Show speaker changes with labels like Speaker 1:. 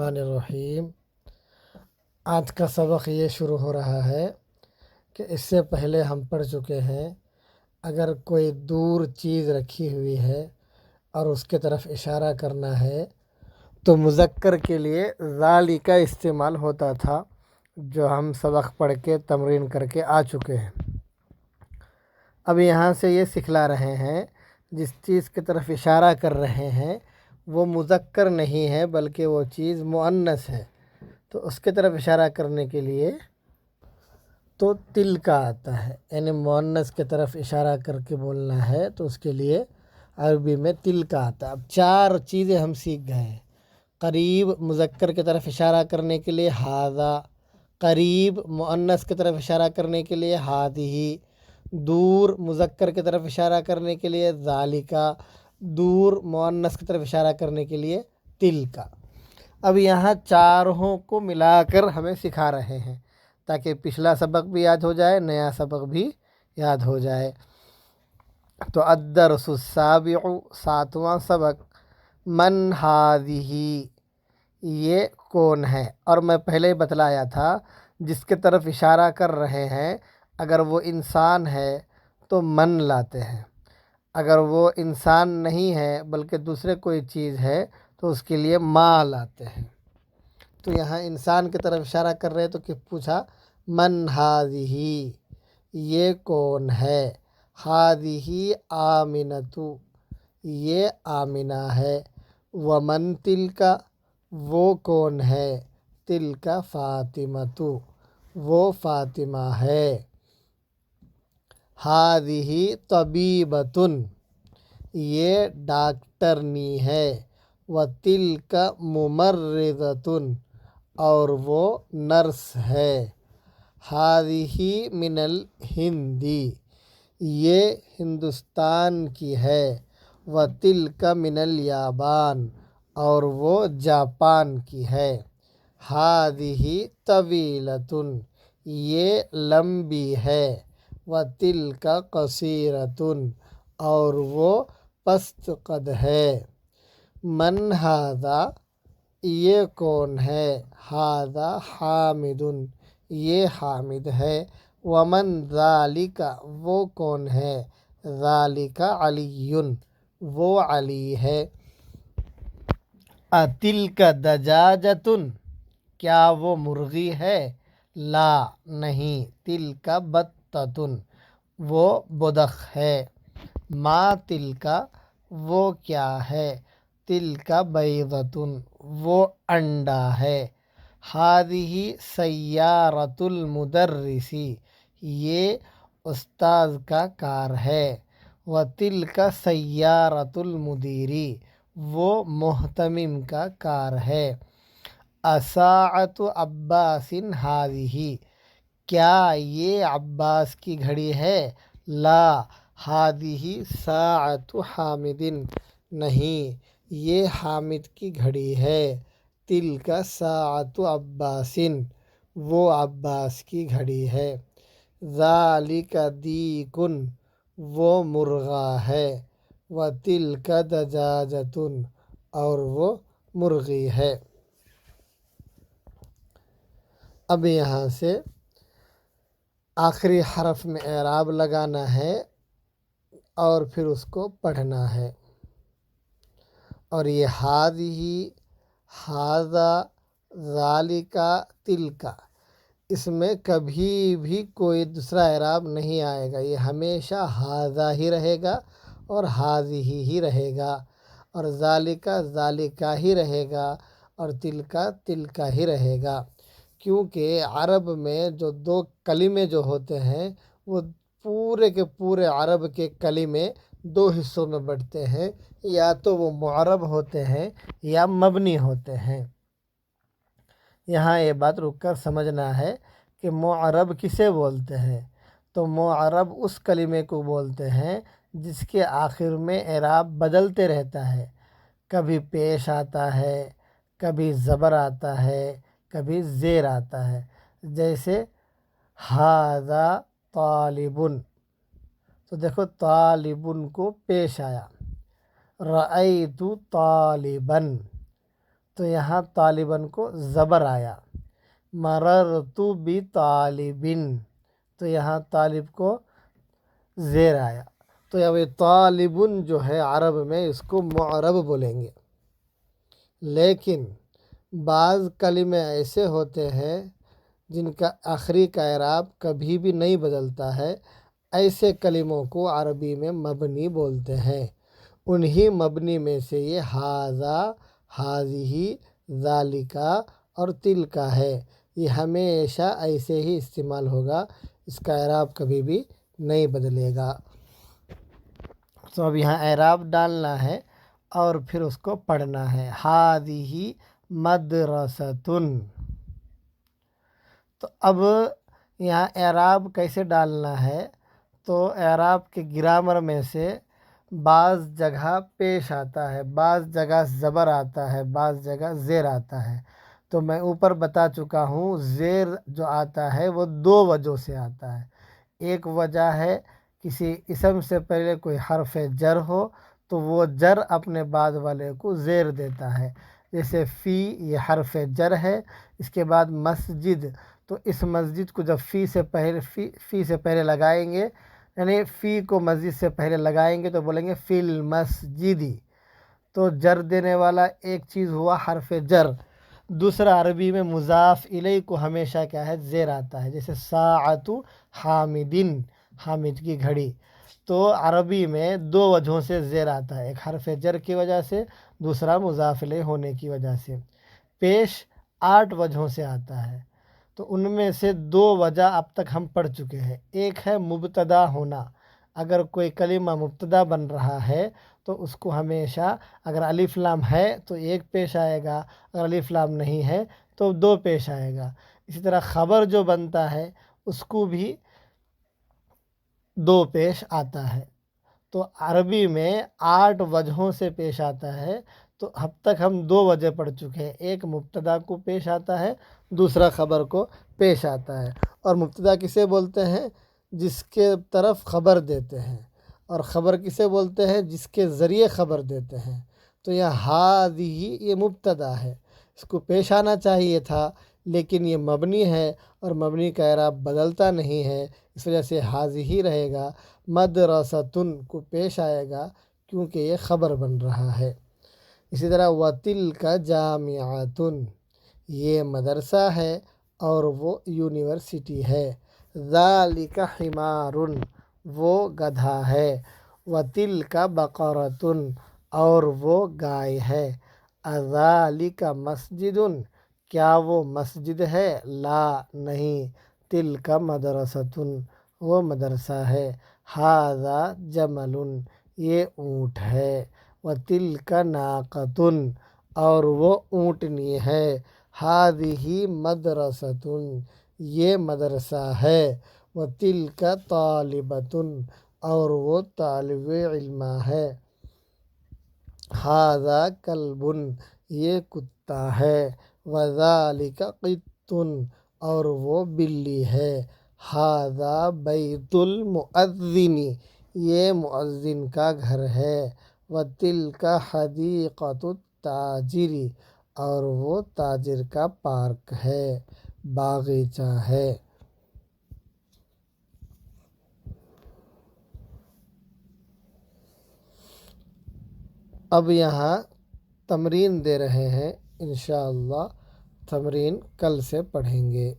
Speaker 1: الرحمن الرحیم۔ آج کا سبق یہ شروع ہو رہا ہے کہ اس سے پہلے ہم پڑھ چکے ہیں اگر کوئی دور چیز رکھی ہوئی ہے اور اس کے طرف اشارہ کرنا ہے تو مذکر کے لیے ذالی کا استعمال ہوتا تھا، جو ہم سبق پڑھ کے تمرین کر کے آ چکے ہیں۔ اب یہاں سے یہ سکھلا رہے ہیں جس چیز کی طرف اشارہ کر رہے ہیں وہ مذکر نہیں ہے بلکہ وہ چیز مؤنث ہے، تو اس کی طرف اشارہ کرنے کے لیے تو تل کا آتا ہے، یعنی مؤنث کی طرف اشارہ کر کے بولنا ہے تو اس کے لیے عربی میں تل کا آتا ہے۔ اب چار چیزیں ہم سیکھ گئے ہیں۔ قریب مذکر کی طرف اشارہ کرنے کے لیے ھذا، قریب مؤنث کی طرف اشارہ کرنے کے لیے ھذہ، دور مذکر کی طرف اشارہ کرنے کے لیے ذالک، دور مؤنث کی طرف اشارہ کرنے کے لیے تلک۔ اب یہاں چاروں کو ملا کر ہمیں سکھا رہے ہیں تاکہ پچھلا سبق بھی یاد ہو جائے، نیا سبق بھی یاد ہو جائے۔ تو الدرس السابع، ساتواں سبق، من ھذہ، یہ کون ہے؟ اور میں پہلے ہی بتلایا تھا جس کی طرف اشارہ کر رہے ہیں اگر وہ انسان ہے تو من لاتے ہیں، اگر وہ انسان نہیں ہے بلکہ دوسرے کوئی چیز ہے تو اس کے لیے ما لاتے ہیں۔ تو یہاں انسان کی طرف اشارہ کر رہے تو کہ پوچھا من ھذہ، یہ کون ہے؟ ھذہ آمنۃ، یہ آمنہ ہے۔ ومن تلک، وہ کون ہے؟ تلک فاطمۃ، وہ فاطمہ ہے۔ ھذہ طبیبۃ، یہ ڈاکٹرنی ہے۔ وتلک ممرضۃ، اور وہ نرس ہے۔ ھذہ من الہند، یہ ہندوستان کی ہے۔ وتلک من الیابان، اور وہ جاپان کی ہے۔ ھذہ طویلۃ، یہ لمبی ہے۔ وتلک قصیرۃ، اور وہ پست قد ہے۔ من ھذا، یہ کون ہے؟ ھذا حامد، یہ حامد ہے۔ ومن ذالک، وہ کون ہے؟ ذالک علی، وہ علی ہے۔ اتلک دجاجۃ، کیا وہ مرغی ہے؟ لا، نہیں۔ تلک بطۃ، وہ بطخ ہے۔ ما تلک، وہ کیا ہے؟ تلک بیضۃ، وہ انڈا ہے۔ ھذہ سیارۃ المدرس، یہ استاذ کا کار ہے۔ وتلک سیارۃ المدیر، وہ محتمم کا کار ہے۔ اساعۃ عباس ھذہ، کیا یہ عباس کی گھڑی ہے؟ لا، ھذہ ساعۃ حامد، نہیں، یہ حامد کی گھڑی ہے۔ تلک ساعۃ عباس، وہ عباس کی گھڑی ہے۔ ذالک دیک، وہ مرغا ہے۔ وتلک دجاجۃ، اور وہ مرغی ہے۔ اب یہاں سے آخری حرف میں اعراب لگانا ہے اور پھر اس کو پڑھنا ہے۔ اور یہ ھذہ، ھذا، ذالک، تلک، اس میں کبھی بھی کوئی دوسرا اعراب نہیں آئے گا، یہ ہمیشہ ھذا ہی رہے گا اور ھذہ ہی رہے گا، اور ذالک ذالک ہی رہے گا، اور تلک تلک ہی رہے گا، کیونکہ عرب میں جو دو کلمے جو ہوتے ہیں وہ پورے کے پورے عرب کے کلمے دو حصوں میں بٹتے ہیں، یا تو وہ معرب ہوتے ہیں یا مبنی ہوتے ہیں۔ یہاں یہ بات رک کر سمجھنا ہے کہ معرب کسے بولتے ہیں؟ تو معرب اس کلمے کو بولتے ہیں جس کے آخر میں اعراب بدلتے رہتا ہے، کبھی پیش آتا ہے، کبھی زبر آتا ہے، کبھی زیر آتا ہے۔ جیسے ھذا طالب، تو دیکھو طالب کو پیش آیا۔ رأیت طالبا، تو یہاں طالبن کو زبر آیا، مررت بطالبن تو یہاں طالب کو زیر آیا، تو یہ طالبن جو ہے عرب میں اس کو معرب بولیں گے۔ لیکن بعض کلمے ایسے ہوتے ہیں جن کا آخری کا اعراب کبھی بھی نہیں بدلتا ہے، ایسے کلموں کو عربی میں مبنی بولتے ہیں۔ انہی مبنی میں سے یہ ھذا، ھذہ، ذالکا اور تلکا ہے، یہ ہمیشہ ایسے ہی استعمال ہوگا، اس کا اعراب کبھی بھی نہیں بدلے گا۔ تو اب یہاں اعراب ڈالنا ہے اور پھر اس کو پڑھنا ہے۔ ھذہ مدرستن، تو اب یہاں اعراب کیسے ڈالنا ہے؟ تو اعراب کے گرامر میں سے بعض جگہ پیش آتا ہے، بعض جگہ زبر آتا ہے، بعض جگہ زیر آتا ہے۔ تو میں اوپر بتا چکا ہوں زیر جو آتا ہے وہ دو وجہ سے آتا ہے۔ ایک وجہ ہے کسی اسم سے پہلے کوئی حرف جر ہو تو وہ جر اپنے بعد والے کو زیر دیتا ہے، جیسے فی یہ حرف جر ہے، اس کے بعد مسجد، تو اس مسجد کو جب فی سے پہلے لگائیں گے، یعنی فی کو مسجد سے پہلے لگائیں گے تو بولیں گے فی المسجدی، تو جر دینے والا ایک چیز ہوا حرف جر۔ دوسرا عربی میں مضاف الیہ کو ہمیشہ کیا ہے زیر آتا ہے، جیسے ساعۃ حامدن، حامد کی گھڑی، تو عربی میں دو وجہوں سے زیر آتا ہے، ایک حرف جر کی وجہ سے، دوسرا مضاف الیہ ہونے کی وجہ سے۔ پیش 8 وجہوں سے آتا ہے، تو ان میں سے 2 وجہ اب تک ہم پڑھ چکے ہیں۔ ایک ہے مبتدا ہونا، اگر کوئی کلمہ مبتدا بن رہا ہے تو اس کو ہمیشہ اگر الف لام ہے تو 1 پیش آئے گا، اگر الف لام نہیں ہے تو 2 پیش آئے گا۔ اسی طرح خبر جو بنتا ہے اس کو بھی 2 پیش آتا ہے۔ تو عربی میں 8 وجہوں سے پیش آتا ہے، تو اب تک ہم 2 وجہ پڑھ چکے ہیں، ایک مبتدا کو پیش آتا ہے، دوسرا خبر کو پیش آتا ہے۔ اور مبتدا کسے بولتے ہیں؟ جس کے طرف خبر دیتے ہیں، اور خبر کسے بولتے ہیں؟ جس کے ذریعے خبر دیتے ہیں۔ تو یہ ھذہ یہ مبتدا ہے، اس کو پیش آنا چاہیے تھا لیکن یہ مبنی ہے اور مبنی کا اعراب بدلتا نہیں ہے، اس وجہ سے ھذہ ہی رہے گا۔ مدرستن کو پیش آئے گا کیونکہ یہ خبر بن رہا ہے۔ اسی طرح وتلک جامعۃ، یہ مدرسہ ہے اور وہ یونیورسٹی ہے۔ ذالک حمار، وہ گدھا ہے۔ وتلک بقرۃ، اور وہ گائے ہے۔ اذالک مسجد، کیا وہ مسجد ہے؟ لا نہیں۔ تلک مدرسۃ، وہ مدرسہ ہے۔ ھذا جمل، یہ اونٹ ہے۔ وتلک ناقۃ، اور وہ اونٹنی ہے۔ ھذہ مدرسۃ، یہ مدرسہ ہے۔ وتلک طالبۃ، اور وہ طالب علم ہے۔ ھذا کلب، یہ کتا ہے۔ وذالک قط، اور وہ بلی ہے۔ ھذا بیت المؤذن، یہ مؤذن کا گھر ہے۔ وتلک حدیقۃ التاجر، اور وہ تاجر کا پارک ہے، باغیچہ ہے۔ اب یہاں تمرین دے رہے ہیں، انشاءاللہ تمرین کل سے پڑھیں گے۔